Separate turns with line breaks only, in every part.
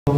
ओम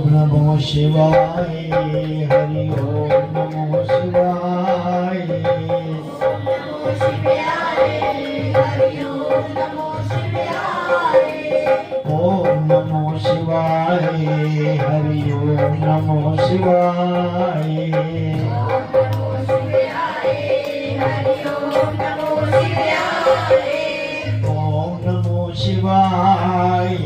नमो शिवाय, हरि ओम नमो शिवाय। ओम नमो शिवाय, हरि ओम नमो शिवाय। ओम नमो शिवाय,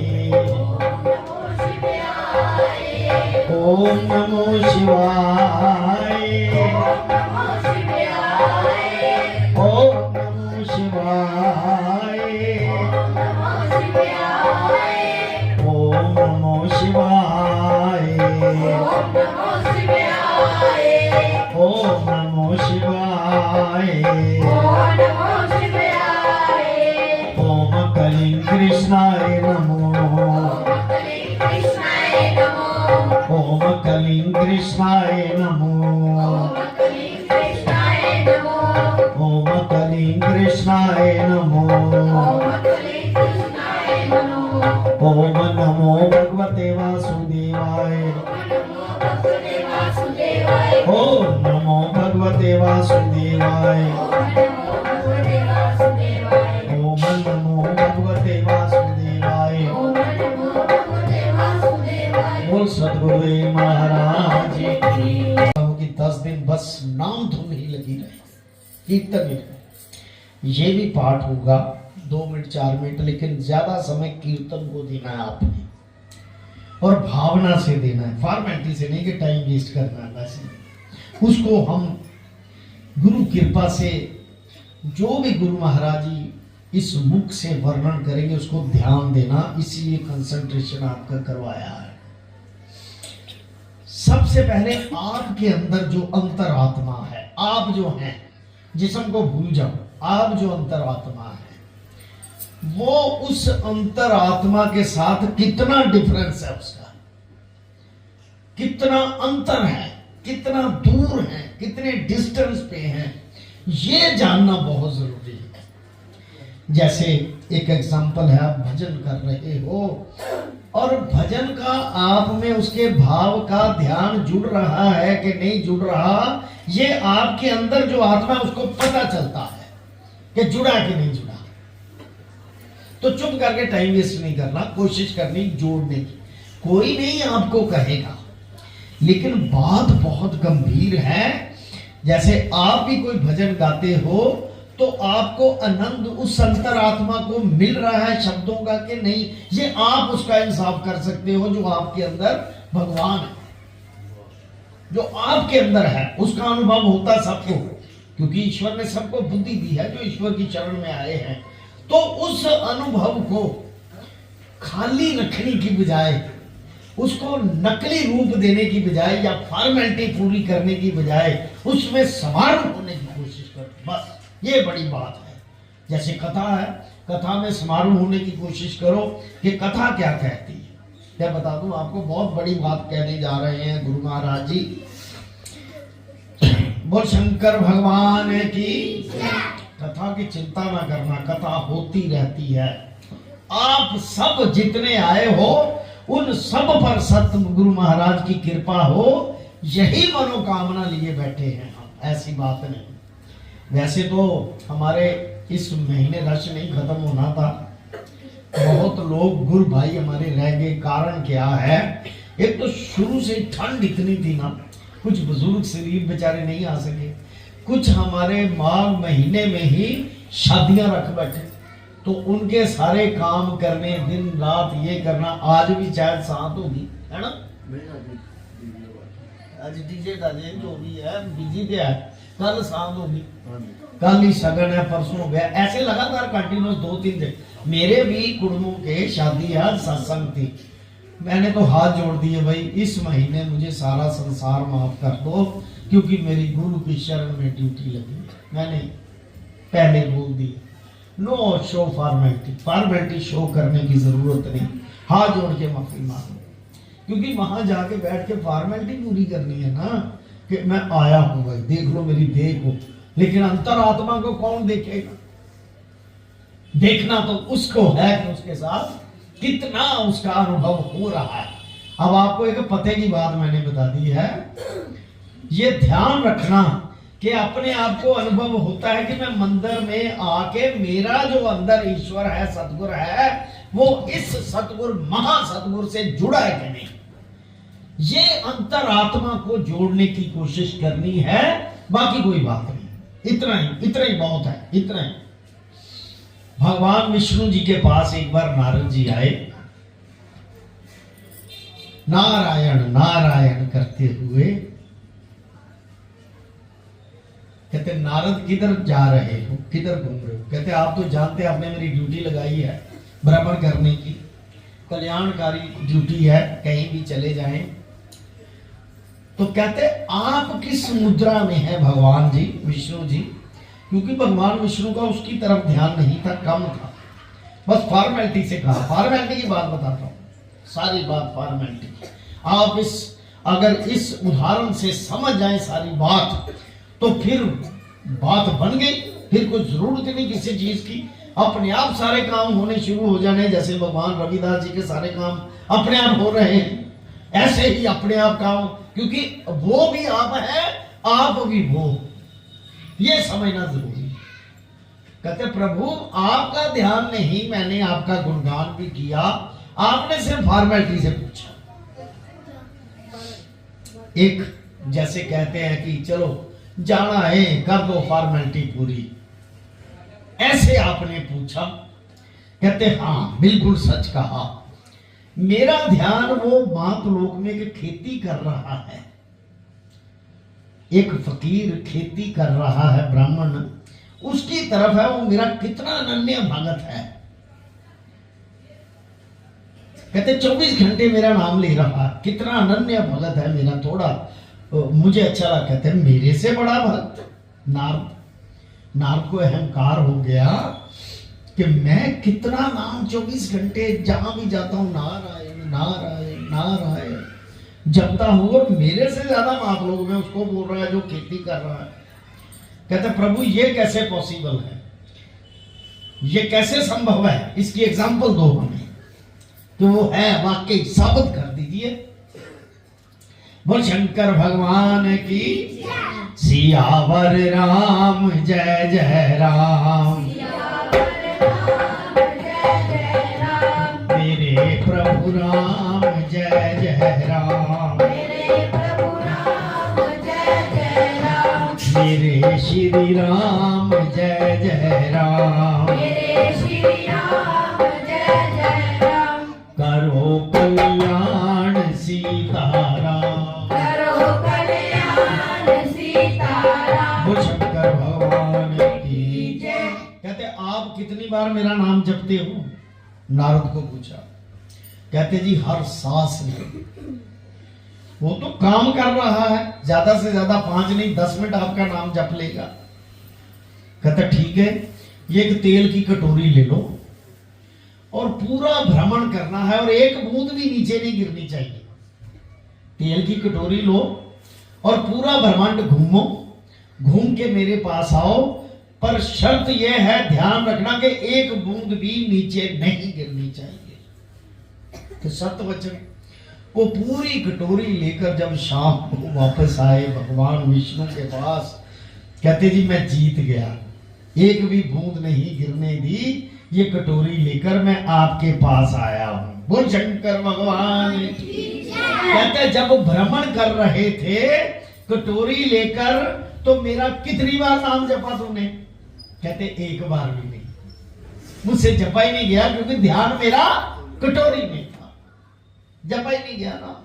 ओम नमो शिवाय, ओम नमो शिवाय, ओम नमो शिवाय, ओम नमो शिवाय। ओम कलिं कृष्णाय नमो, ओम कलिं कृष्णाय नमो, ओम कलिं कृष्णाय नमो। ओम नमो भगवते वासुदेवाय, ओम नमो भगवते वासुदेवाय, ओम नमो भगवते वासुदेवाय। बोल सद्गुरुदेव महाराज की 10 दिन बस नाम धुन ही लगी रहे, कीर्तन ही रहे। ये भी पाठ होगा 2 मिनट 4 मिनट, लेकिन ज्यादा समय कीर्तन को देना है आपने, और भावना से देना है, फॉर्मेलिटी से नहीं कि टाइम वेस्ट करना है। बस उसको हम गुरु कृपा से जो भी गुरु महाराज जी इस मुख से वर्णन करेंगे उसको ध्यान देना, इसीलिए कंसंट्रेशन आपका करवाया है। सबसे पहले आपके अंदर जो अंतरात्मा है, आप जो हैं, जिस्म को भूल जाओ, आप जो अंतरात्मा है वो उस अंतरात्मा के साथ कितना डिफरेंस है, उसका कितना अंतर है, कितना दूर है, कितने डिस्टेंस पे हैं, ये जानना बहुत जरूरी है। जैसे एक एग्जांपल है, आप भजन कर रहे हो और भजन का आप में उसके भाव का ध्यान जुड़ रहा है कि नहीं जुड़ रहा, ये आपके अंदर जो आत्मा है उसको पता चलता है कि जुड़ा कि नहीं जुड़ा। तो चुप करके टाइम वेस्ट नहीं करना, कोशिश करनी जोड़ने की। कोई नहीं आपको कहेगा, लेकिन बात बहुत गंभीर है। जैसे आप भी कोई भजन गाते हो तो आपको आनंद उस अंतरात्मा को मिल रहा है शब्दों का कि नहीं, ये आप उसका इंसाफ कर सकते हो। जो आपके अंदर भगवान है, जो आपके अंदर है, उसका अनुभव होता सबको, क्योंकि ईश्वर ने सबको बुद्धि दी है जो ईश्वर की चरण में आए हैं। तो उस अनुभव को खाली रखने की बजाय, उसको नकली रूप देने की बजाय या फॉर्मेलिटी पूरी करने की बजाय उसमें समारोह होने की कोशिश करो। बस ये बड़ी बात है। जैसे कथा है, कथा में समारोह होने की कोशिश करो कि कथा क्या कहती है। क्या बता दूं आपको, बहुत बड़ी बात कहने जा रहे हैं गुरु महाराज जी। बोल शंकर भगवान की। कथा की चिंता ना करना, कथा होती रहती है। आप सब जितने आए हो उन सब पर सतगुरु महाराज की कृपा हो, यही मनोकामना लिए बैठे हैं हम, ऐसी बात नहीं। वैसे तो हमारे इस महीने रश नहीं खत्म होना था, बहुत लोग गुरु भाई हमारे रह गए। कारण क्या है, एक तो शुरू से ठंड इतनी थी ना, कुछ बुजुर्ग शरीर बेचारे नहीं आ सके, कुछ हमारे माघ महीने में ही शादियां रख बैठे, तो उनके सारे काम करने, दिन रात ये करना, आज भी शायद साथ होगी, है ना, आज डीजे डाजे जो भी है बिजी पे है। कल शाम होगी, कल ही सगन है, परसों हो गया, ऐसे लगातार कंटिन्यूस 2-3 दिन। मेरे भी कुड़मों के शादी आज सत्संग थी। मैंने तो हाथ जोड़ दिए, भाई इस महीने मुझे सारा संसार माफ कर दो, क्योंकि मेरी गुरु की शरण में ड्यूटी लगी। मैंने पहले बोल दी, no show formality, formality show करने की जरूरत नहीं, हाथ जोड़ के माफी मांगो। क्योंकि वहां जाके बैठ के फॉर्मेलिटी पूरी करनी है ना, कि मैं आया हूं भाई, देख लो मेरी देख हो, लेकिन अंतरात्मा को कौन देखेगा? देखना तो उसको है कि उसके साथ कितना उसका अनुभव हो रहा है। अब आपको एक पते की बात मैंने बता दी है, ये ध्यान रखना कि अपने आप को अनुभव होता है कि मैं मंदिर में आके मेरा जो अंदर ईश्वर है, सतगुरु है, वो इस सतगुरु महासतगुरु से जुड़ा है कि नहीं। ये अंतरात्मा को जोड़ने की कोशिश करनी है, बाकी कोई बात नहीं। इतना ही बहुत है, इतना ही। भगवान विष्णु जी के पास एक बार नारद जी आए, नारायण नारायण करते हुए। कहते नारद किधर जा रहे हो, किधर घूम रहे हो? कहते आप तो जानते हैं आपने मेरी ड्यूटी लगाई है भ्रमण करने की, कल्याणकारी ड्यूटी है, कहीं भी चले जाएं। तो कहते आप किस मुद्रा में है भगवान जी, विष्णु जी? क्योंकि भगवान विष्णु का उसकी तरफ ध्यान नहीं था, कम था, बस फॉर्मेलिटी से कहा। फॉर्मेलिटी की बात बताता हूं, सारी बात फॉर्मेलिटी। आप अगर इस उदाहरण से समझ जाए सारी बात, तो फिर बात बन गई, फिर कोई जरूरत नहीं किसी चीज की, अपने आप सारे काम होने शुरू हो जाने। जैसे भगवान रविदास जी के सारे काम अपने आप हो रहे हैं, ऐसे ही अपने आप काम, क्योंकि वो भी आप है, आप भी वो, ये समझना जरूरी है। कहते प्रभु आपका ध्यान नहीं, मैंने आपका गुणगान भी किया, आपने सिर्फ फॉर्मेलिटी से पूछा। एक जैसे कहते हैं कि चलो जाना है, कर दो फॉर्मेलिटी पूरी, ऐसे आपने पूछा। कहते हाँ बिल्कुल सच कहा, मेरा ध्यान वो मातलोक में एक खेती कर रहा है, एक फकीर खेती कर रहा है, ब्राह्मण उसकी तरफ है, वो मेरा कितना अनन्य भगत है। कहते 24 घंटे मेरा नाम ले रहा, कितना अनन्य भगत है मेरा, थोड़ा मुझे अच्छा लगा। कहते मेरे से बड़ा भक्त? नारद को अहंकार हो गया कि मैं कितना नाम 24 घंटे जहां भी जाता हूं नारायण नारायण नारायण जपता हूं, और मेरे से ज्यादा आप लोग में उसको बोल रहा है जो खेती कर रहा है। कहते प्रभु ये कैसे पॉसिबल है, ये कैसे संभव है? इसकी एग्जांपल दो हमें कि वो है वाकई, साबित कर दीजिए। बोल शंकर भगवान की सियावर राम जय जय राम, मेरे प्रभु राम जय जय राम, मेरे श्री राम जय जय राम, करो कल्याण सीताराम, शंकर भगवान की। कहते आप कितनी बार मेरा नाम जपते हो? नारद को पूछा। कहते जी हर सांस में। वो तो काम कर रहा है, ज्यादा से ज्यादा 5 नहीं 10 मिनट आपका नाम जप लेगा। कहता ठीक है, ये एक तेल की कटोरी ले लो और पूरा भ्रमण करना है, और एक बूंद भी नीचे नहीं गिरनी चाहिए। तेल की कटोरी लो और पूरा ब्रह्मांड घूमो, घूम के मेरे पास आओ, पर शर्त यह है ध्यान रखना कि एक बूंद भी नीचे नहीं गिरनी चाहिए। तो सत्य वचन। वो पूरी कटोरी लेकर जब शाम को वापस आए भगवान विष्णु के पास, कहते जी मैं जीत गया, एक भी बूंद नहीं गिरने दी, ये कटोरी लेकर मैं आपके पास आया हूं। बोल शंकर भगवान। कहते जब भ्रमण कर रहे थे कटोरी लेकर, तो मेरा कितनी बार नाम जपा तूने? कहते एक बार भी नहीं, मुझसे जपा ही नहीं गया, क्योंकि ध्यान मेरा कटोरी में था, जपा ही नहीं गया ना।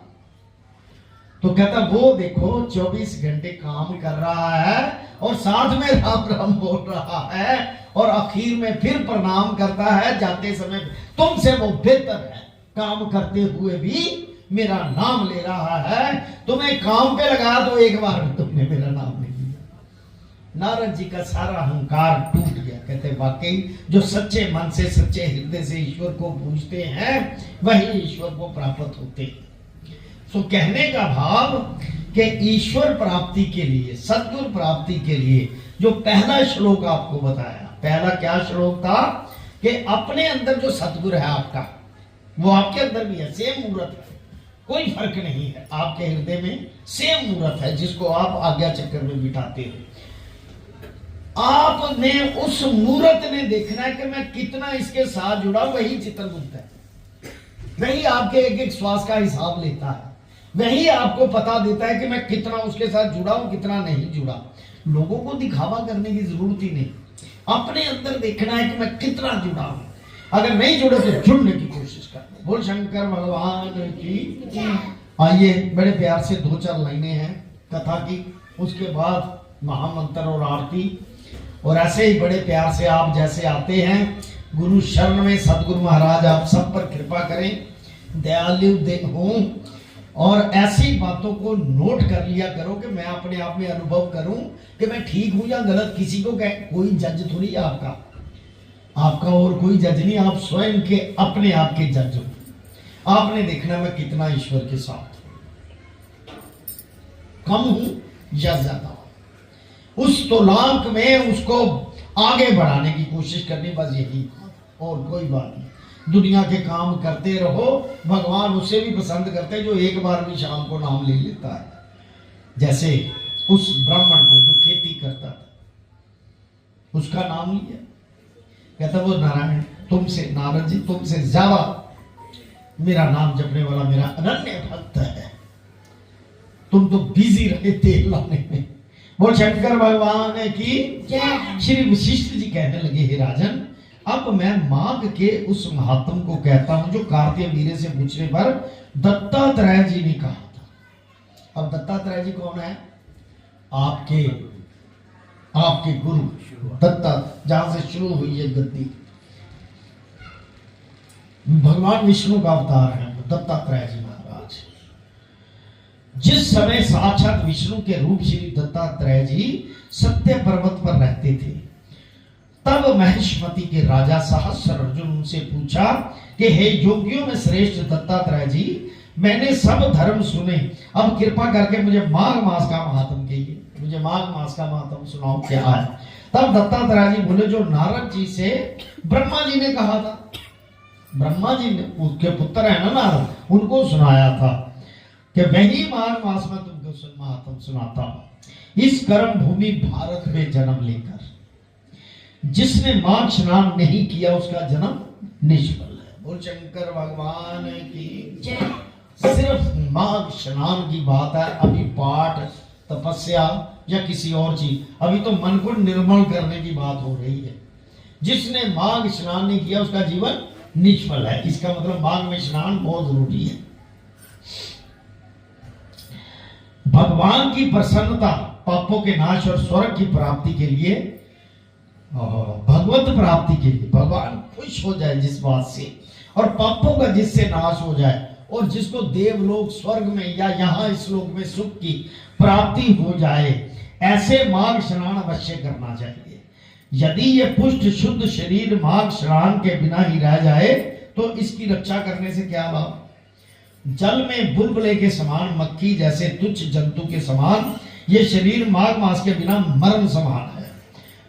तो कहता वो देखो 24 घंटे काम कर रहा है और साथ में राम राम बोल रहा है और आखिर में फिर प्रणाम करता है जाते समय, तुमसे वो बेहतर है, काम करते हुए भी मेरा नाम ले रहा है। तुम्हें काम पे लगा तो एक बार भी तुमने मेरा नाम नहीं लिया। नारद जी का सारा अहंकार टूट गया। कहते वाकई जो सच्चे मन से सच्चे हृदय से ईश्वर को पूजते हैं वही ईश्वर को प्राप्त होते हैं। सो कहने का भाव कि ईश्वर प्राप्ति के लिए, सद्गुरु प्राप्ति के लिए जो पहला श्लोक आपको बताया, पहला क्या श्लोक था कि अपने अंदर जो सद्गुरु है आपका, वो आपके अंदर भी है, सेम मूर्त है, कोई फर्क नहीं है, आपके हृदय में सेम मूर्त है जिसको आप आज्ञा चक्र में बिठाते हो। आपने उस मूर्त ने देखना है कि मैं कितना इसके साथ जुड़ा, वही चित्रगुप्त है, वही आपके एक एक श्वास का हिसाब लेता है, वही आपको पता देता है कि मैं कितना उसके साथ जुड़ा हूं, कितना नहीं जुड़ा। लोगों को दिखावा करने की जरूरत ही नहीं, अपने अंदर देखना है कि मैं कितना जुड़ा हूं। अगर नहीं जुड़े तो जुड़ने की कोशिश करना। बोल शंकर भगवान की। आइए बड़े प्यार से 2-4 लाइनें हैं कथा की, उसके बाद महामंत्र और आरती। और ऐसे ही बड़े प्यार से आप जैसे आते हैं गुरु शरण में, सदगुरु महाराज आप सब पर कृपा करें, दयालु हों और ऐसी बातों को नोट कर लिया करो कि मैं अपने आप में अनुभव करूं कि मैं ठीक हूं या गलत। किसी को कोई जज थोड़ी है आपका और कोई जज नहीं, आप स्वयं के अपने आप के जज हो। आपने देखना मैं कितना ईश्वर के साथ कम हूं या ज्यादा हूं, उस तोलांक में उसको आगे बढ़ाने की कोशिश करनी, बस यही, और कोई बात नहीं। दुनिया के काम करते रहो, भगवान उसे भी पसंद करते हैं जो एक बार भी शाम को नाम ले लेता है। जैसे उस ब्राह्मण को जो खेती करता था, उसका नाम लिया, कहता वो नारायण तुमसे, नारद जी तुमसे ज्यादा मेरा नाम जपने वाला मेरा अनन्य भक्त है, तुम तो बिजी रहे तेल लाने में। बोल शंकर भगवान की जय। श्री वशिष्ठ जी कहने लगे, हे राजन, अब मैं माघ के उस महात्म को कहता हूं जो कार्तिक वीर्य से पूछने पर दत्तात्रेय जी ने कहा था। अब दत्तात्रेय जी कौन है? आपके गुरु दत्ता, जहां से शुरू हुई है गद्दी, भगवान विष्णु का अवतार है दत्तात्रेय जी महाराज। जिस समय साक्षात विष्णु के रूप श्री दत्तात्रेय जी सत्य पर्वत पर रहते थे, तब महेशमती के राजा सहस्र अर्जुन उनसे पूछा कि हे योगियों में श्रेष्ठ दत्तात्रेय जी, मैंने सब धर्म सुने, अब कृपा करके मुझे माघ मास का महात्म कहिए, मुझे माघ मास का महात्म सुनाओ क्या है। तब दत्तात्रेय जी बोले, जो नारद जी से ब्रह्मा जी ने कहा था, ब्रह्मा जी ने, उसके पुत्र है ना नारद, उनको सुनाया था कि वही माघ मास में तुमको महात्म सुनाता हूं। इस कर्म भूमि भारत में जन्म लेकर जिसने माघ स्नान नहीं किया उसका जन्म निष्फल है। बोल शंकर भगवान की जय। सिर्फ माघ स्नान की बात है, अभी पाठ तपस्या या किसी और चीज, अभी तो मन को निर्मल करने की बात हो रही है। जिसने माघ स्नान नहीं किया उसका जीवन निष्फल है। इसका मतलब माघ में स्नान बहुत जरूरी है। भगवान की प्रसन्नता, पापों के नाश और स्वर्ग की प्राप्ति के लिए, भगवत प्राप्ति के लिए, भगवान खुश हो जाए जिस बात से, और पापों का जिससे नाश हो जाए, और जिसको देवलोक स्वर्ग में या यहाँ इस लोक में सुख की प्राप्ति हो जाए, ऐसे माघ स्नान अवश्य करना चाहिए। यदि ये पुष्ट शुद्ध शरीर माघ स्नान के बिना ही रह जाए तो इसकी रक्षा करने से क्या लाभ। जल में बुलबुले के समान, मक्खी जैसे तुच्छ जंतु के समान ये शरीर माघ मास के बिना मरण समान है।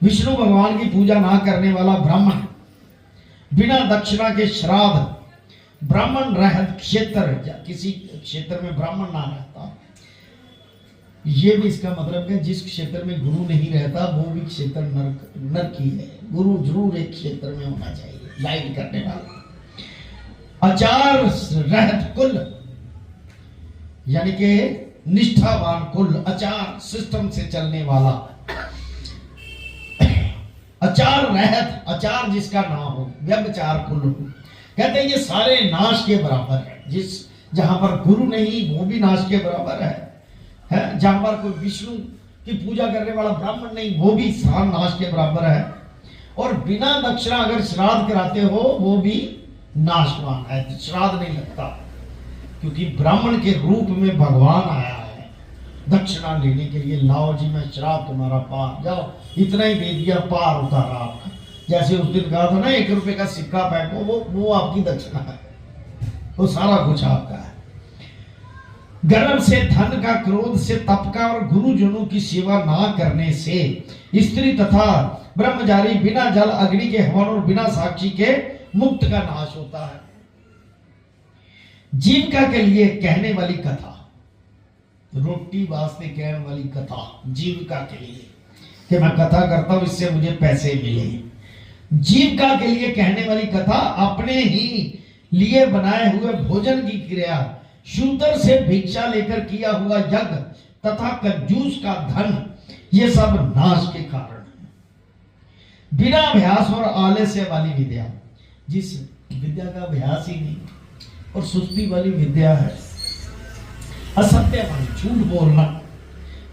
विष्णु भगवान की पूजा ना करने वाला ब्राह्मण, बिना दक्षिणा के श्राद्ध, ब्राह्मण रहत क्षेत्र या किसी क्षेत्र में ब्राह्मण ना रहता, ये भी इसका मतलब है जिस क्षेत्र में गुरु नहीं रहता वो भी क्षेत्र नरक ही है। गुरु जरूर एक क्षेत्र में होना चाहिए, गाइड करने वाला। आचार रहत कुल, यानी कि निष्ठावान कुल, आचार सिस्टम से चलने वाला। आचार रहत, आचार जिसका ना हो, व्यभिचार कुल हो, कहते हैं ये सारे नाश के बराबर है। जिस जहां पर गुरु नहीं वो भी नाश के बराबर है? जहां पर कोई विष्णु की पूजा करने वाला ब्राह्मण नहीं वो भी नाश के बराबर है। और बिना दक्षिणा अगर श्राद्ध कराते हो वो भी नाशवान है, श्राद्ध नहीं लगता, क्योंकि ब्राह्मण के रूप में भगवान आया है दक्षिणा लेने के लिए। लाओ जी मैं श्राद्ध तुम्हारा पार, जाओ, इतना ही दे दिया, पार उतारा आपका। जैसे उस दिन कहा था ना 1 रुपए का सिक्का फेंको, वो आपकी दक्षिणा है, वो सारा कुछ आपका है। गर्व से, धन का, क्रोध से, तप का और गुरुजनों की सेवा ना करने से स्त्री तथा ब्रह्मचारी बिना जल अग्नि के हवन और बिना साक्षी के मुक्त का नाश होता है। जीविका के लिए कहने वाली कथा, रोटी वास्ते कहने वाली कथा, जीविका के लिए कि मैं कथा करता हूं इससे मुझे पैसे मिले, जीविका के लिए कहने वाली कथा, अपने ही लिए बनाए हुए भोजन की क्रिया, शूद्र से भिक्षा लेकर किया हुआ यज्ञ तथा कंजूस का धन, ये सब नाश के कारण है। बिना अभ्यास और आलस्य वाली विद्या, जिस विद्या का अभ्यास ही नहीं और सुस्ती वाली विद्या है, असत्य वाली, झूठ बोलना,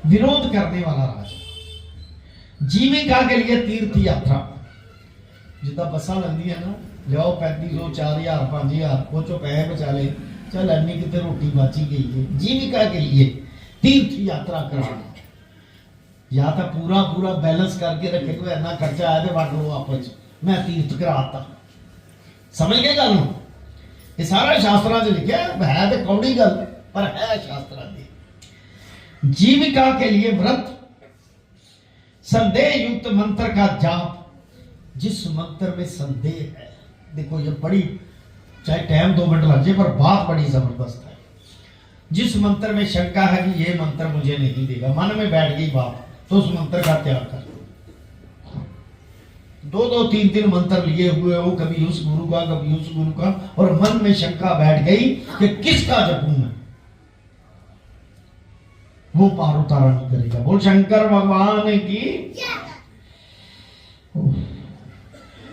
विरोध करने वाला राजा। जीविका के लिए तीर्थ यात्रा, जितना बसा लगती है ना, जाओ 3500 4000 5000 वो चो पैसे बचा ले, चल अन्नी कितने रोटी बाची गई है। जीविका के लिए तीर्थ यात्रा कराना, या तो पूरा पूरा बैलेंस करके रखे कोई इतना खर्चा आया तो बांटो आपस मैं तीर्थ कराता, समझ गए गल? ये सारा शास्त्रा च लिखा है तो कौड़ी गल पर है शास्त्रा दी। जीविका के लिए व्रत, संदेह युक्त मंत्र का जाप, जिस मंत्र में संदेह है, देखो ये बड़ी, चाहे टाइम 2 मिनट लग जाए पर बात बड़ी जबरदस्त है। जिस मंत्र में शंका है कि ये मंत्र मुझे नहीं देगा, मन में बैठ गई बात, तो उस मंत्र का त्याग कर। 2-2 3-3 मंत्र लिए हुए हो, कभी उस गुरु का कभी उस गुरु का, और मन में शंका बैठ गई कि किसका जपूं मैं, वो पार उतारा नहीं करेगा। बोल शंकर भगवान की।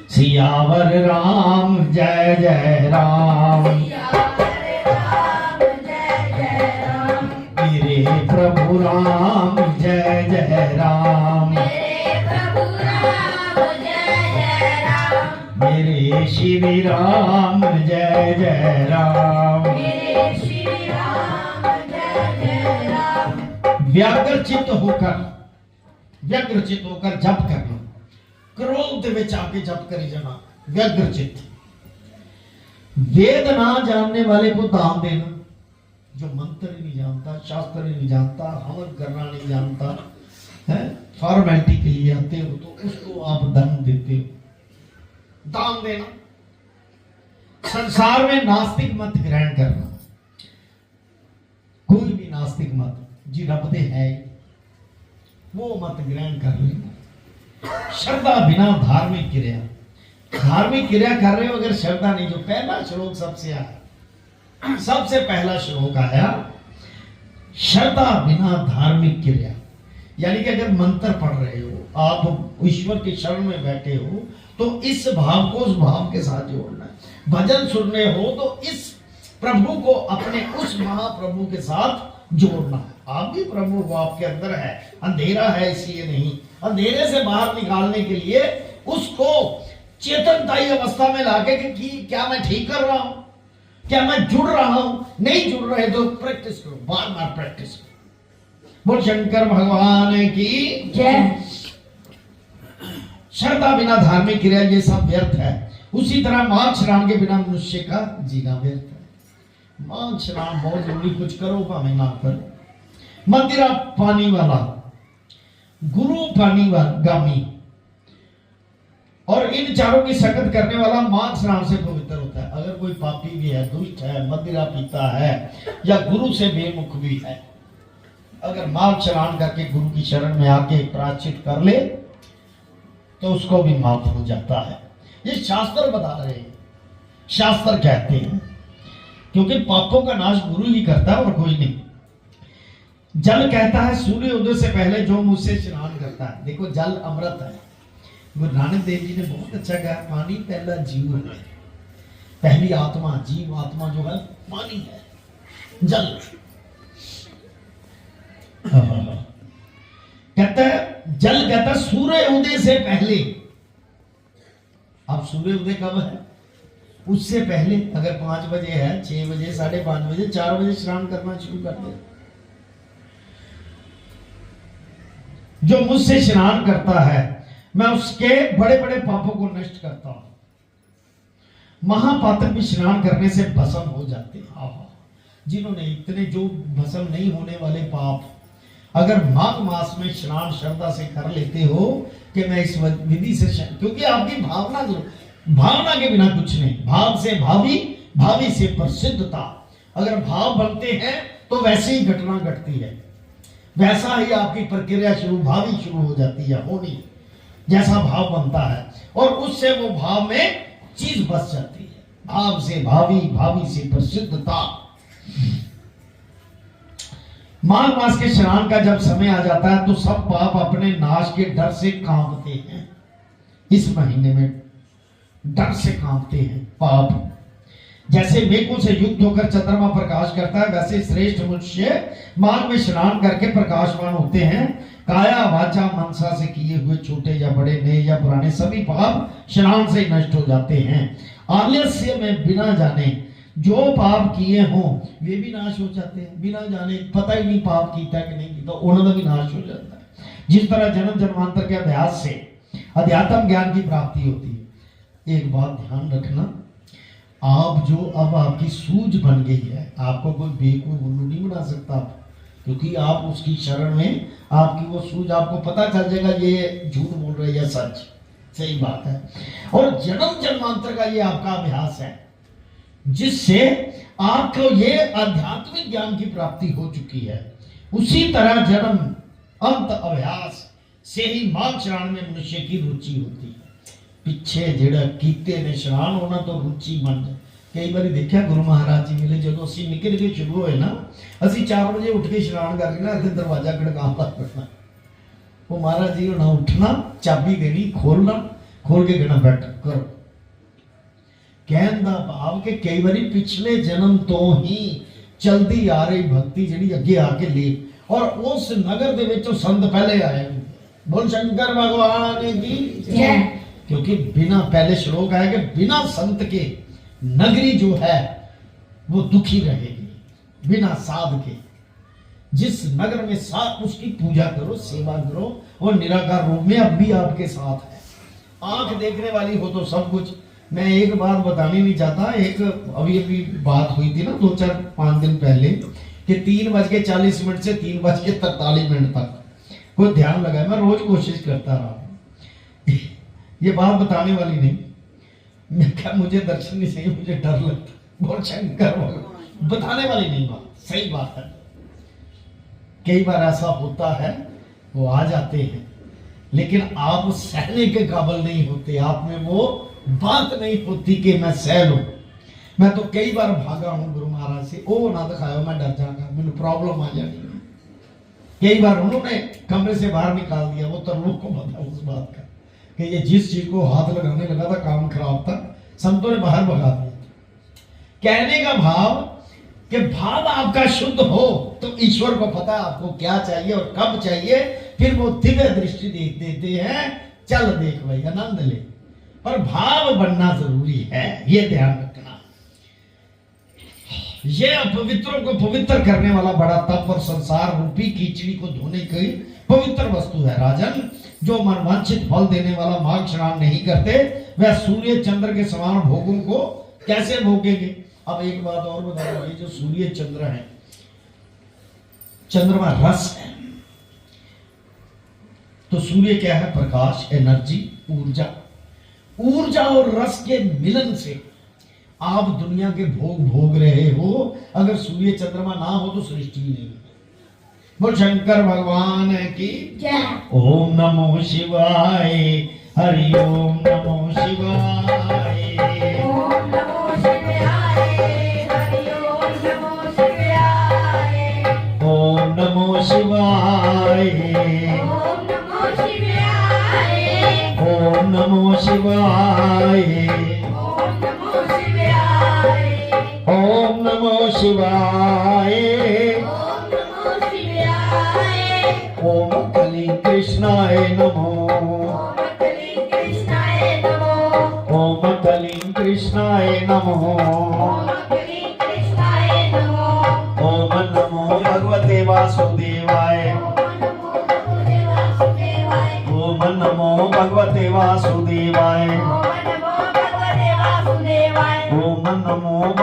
सियावर राम जय जय राम, मेरे प्रभु राम जय जय राम, मेरे श्री राम जय जय राम। व्याग्रचित होकर जप करना, क्रोध में आके जप करी जाना, व्यग्रचित। वेद ना जानने वाले को दान देना, जो मंत्र ही नहीं जानता, शास्त्र ही नहीं जानता, हवन करना नहीं जानता है, फॉर्मेलिटी के लिए आते हो तो उसको आप धन देते हो, दान देना। संसार में नास्तिक मत ग्रहण करना, कोई भी नास्तिक मत, जी रब दे है वो मत ग्रहण कर लेना। श्रद्धा बिना धार्मिक क्रिया, धार्मिक क्रिया कर रहे हो अगर श्रद्धा नहीं, जो पहला श्लोक सबसे आया, सबसे पहला श्लोक आया, श्रद्धा बिना धार्मिक क्रिया, यानी कि अगर मंत्र पढ़ रहे हो, आप ईश्वर के शरण में बैठे हो, तो इस भाव को उस भाव के साथ जोड़ना है। भजन सुनने हो तो इस प्रभु को अपने उस महाप्रभु के साथ जोड़ना है। आप भी प्रभु वो आपके अंदर है, अंधेरा है इसलिए नहीं, अंधेरे से बाहर निकालने के लिए उसको चेतनताई अवस्था में लाके कि क्या मैं ठीक कर रहा हूं, क्या मैं जुड़ रहा हूं, नहीं जुड़ रहे तो प्रैक्टिस करो, बार बार प्रैक्टिस करो। बोल शंकर भगवान की जय। श्रद्धा बिना धार्मिक क्रिया ये सब व्यर्थ है। उसी तरह मार्ग स्नान के बिना मनुष्य का जीना व्यर्थ है। मार्ग स्नान बहुत जरूरी, कुछ करो भावे ना करो। मंदिरा पानी वाला, गुरु पानी गामी और इन चारों की संगत करने वाला मार्ग स्नान से पवित्र होता है। अगर कोई पापी भी है, दुष्ट है, मदिरा पीता है या गुरु से बेमुख भी है, अगर मार्ग स्नान करके गुरु की शरण में आके प्रायश्चित कर ले तो उसको भी माफ हो जाता है। ये शास्त्र बता रहे हैं, शास्त्र कहते हैं, क्योंकि पापों का नाश गुरु ही करता है और कोई नहीं। जल कहता है सूर्य उदय से पहले जो मुझसे स्नान करता है। देखो जल अमृत है। गुरु नानक देव जी ने बहुत अच्छा कहा, पानी पहला जीव है, पहली आत्मा, जीव आत्मा जो है पानी है। जल। कहता है जल, कहता है सूर्य उदय से पहले। अब सूर्य उदय कब है? उससे पहले। अगर 5 बजे है, 6 बजे, 5:30 बजे, 4 बजे स्नान करना शुरू कर दे। जो मुझसे स्नान करता है मैं उसके बड़े बड़े पापों को नष्ट करता हूं। महापातक भी स्नान करने से भस्म हो जाते हैं। जिन्होंने इतने, जो भस्म नहीं होने वाले पाप, अगर माघ मास में स्नान श्रद्धा से कर लेते हो कि मैं इस विधि से, क्योंकि आपकी भावना के बिना कुछ नहीं। भाव से भावी, भावी से प्रसिद्धता। अगर भाव बनते हैं तो वैसे ही घटना घटती है, वैसा ही आपकी प्रक्रिया भावी शुरू हो जाती है होनी। जैसा भाव बनता है और उससे वो भाव में चीज बस जाती है। भाव से भावी, भावी से प्रसिद्धता। माघ मास के स्नान का जब समय आ जाता है तो सब पाप अपने नाश के डर से कांपते हैं। इस महीने में डर से कांपते हैं पाप। जैसे मेघों से युक्त होकर चंद्रमा प्रकाश करता है, वैसे श्रेष्ठ मनुष्य माघ में स्नान करके प्रकाशवान होते हैं। काया वाचा मनसा से किए हुए छोटे या बड़े, नए या पुराने सभी पाप स्नान से नष्ट हो जाते हैं। आलस्य में बिना जाने जो पाप किए हों वे भी नाश हो जाते हैं। बिना जाने, पता ही नहीं पाप कीता कि नहीं कीता, उन्होंने भी नाश हो जाता है। जिस तरह जन्म जन्मांतर के अभ्यास से अध्यात्म ज्ञान की प्राप्ति होती है। एक बात ध्यान रखना, आप जो अब आपकी सूझ बन गई है, आपको कोई बेवकूफ उल्लू नहीं बना सकता, क्योंकि आप उसकी शरण में, आपकी वो सूझ, आपको पता चल जाएगा ये झूठ बोल रहे या सच। सही बात है। और जन्म जन्मांतर का ये आपका अभ्यास है जिससे आपको ये आध्यात्मिक ज्ञान की प्राप्ति हो चुकी है। उसी तरह जन्म अंत अभ्यास से ही माघ स्नान में मनुष्य की रुचि होती है। पिछे जेड़ा कीते ने स्नान होना तो रुचि बन जाए। कई बार देखा गुरु महाराज जी मिले, जो असं निके निके शुरू होए ना, असं 4 बजे उठ के स्नान करके ना इतने दरवाजा खड़कान लग पड़ना। वो महाराज जी होना उठना, चाबी देनी, खोलना, खोल के कहना बैठ करो। कहन दा भाव के कई बार पिछले जन्म तो ही चलती आ रही भक्ति जी अगे आके ले, और उस नगर दे विचों संत पहले आए। बोल शंकर भगवान की जय। क्योंकि बिना, पहले श्लोक है कि बिना संत के नगरी जो है वो दुखी रहेगी, बिना साध के। जिस नगर में साथ, उसकी पूजा करो, सेवा करो, और निराकार रूप में अब भी आपके साथ है। आंख देखने वाली हो तो सब कुछ। मैं एक बात बतानी नहीं चाहता, एक अभी बात हुई थी ना 2-4-5 दिन पहले कि 3:40 से 3:43 तक कोई ध्यान लगाए। मैं रोज कोशिश करता रहा, ये बात बताने वाली नहीं। मैं क्या, मुझे दर्शन नहीं चाहिए, मुझे डर लगता। बहुत शंकर बताने वाली नहीं बात, सही बात है। कई बार ऐसा होता है, वो आ जाते हैं, लेकिन आप सहने के काबिल नहीं होते। आप में वो बात नहीं होती कि मैं सह लूं। मैं तो कई बार भागा हूं गुरु महाराज से, ओ ना दिखाओ, मैं डर जाऊंगा, मेरे प्रॉब्लम आ जाएगी। कई बार उन्होंने कमरे से बाहर निकाल दिया। वो तो लोग को पता उस बात का कि ये जिस चीज को हाथ लगाने लगा था काम खराब था, संतों ने बाहर भगा दिया। कहने का भाव कि भाव आपका शुद्ध हो तो ईश्वर को पता है आपको क्या चाहिए और कब चाहिए, फिर वो दिव्य दृष्टि देख देते हैं, चल देख भाई आनंद ले। पर भाव बनना जरूरी है, ये ध्यान रखना। ये अपवित्रों को पवित्र करने वाला बड़ा तप और संसार रूपी कीचड़ी को धोने की पवित्र वस्तु है। राजन, जो मनवांछित फल देने वाला माघ स्नान नहीं करते, वह सूर्य चंद्र के समान भोगों को कैसे भोगेंगे। अब एक बात और बता रहा हूं, जो सूर्य चंद्र है, चंद्रमा रस है, तो सूर्य क्या है? प्रकाश, एनर्जी, ऊर्जा। ऊर्जा और रस के मिलन से आप दुनिया के भोग भोग रहे हो। अगर सूर्य चंद्रमा ना हो तो सृष्टि ही नहीं। बोल शंकर भगवान की जय। ओम नमो शिवाय, हरि ओम नमो शिवाय, ओम नमो शिवाय, हरि ओम नमो शिवाय, ओम नमो शिवाय, ओम नमो शिवाय, ओम नमो शिवाय, ओम नमो शिवाय, ओम नमो शिवाय, ओम कली कृष्णाय नमो
ओम कली कृष्णाय नमो
ओम कली कृष्णाय नमो
ओम कली कृष्णाय नमो
ओम नमो भगवते वासुदेवाय
ओम नमो भगवते वासुदेवाय
ओम नमो भगवते वासुदेवाय
ओम नमो भगवते वासुदेवाय
ओम नमो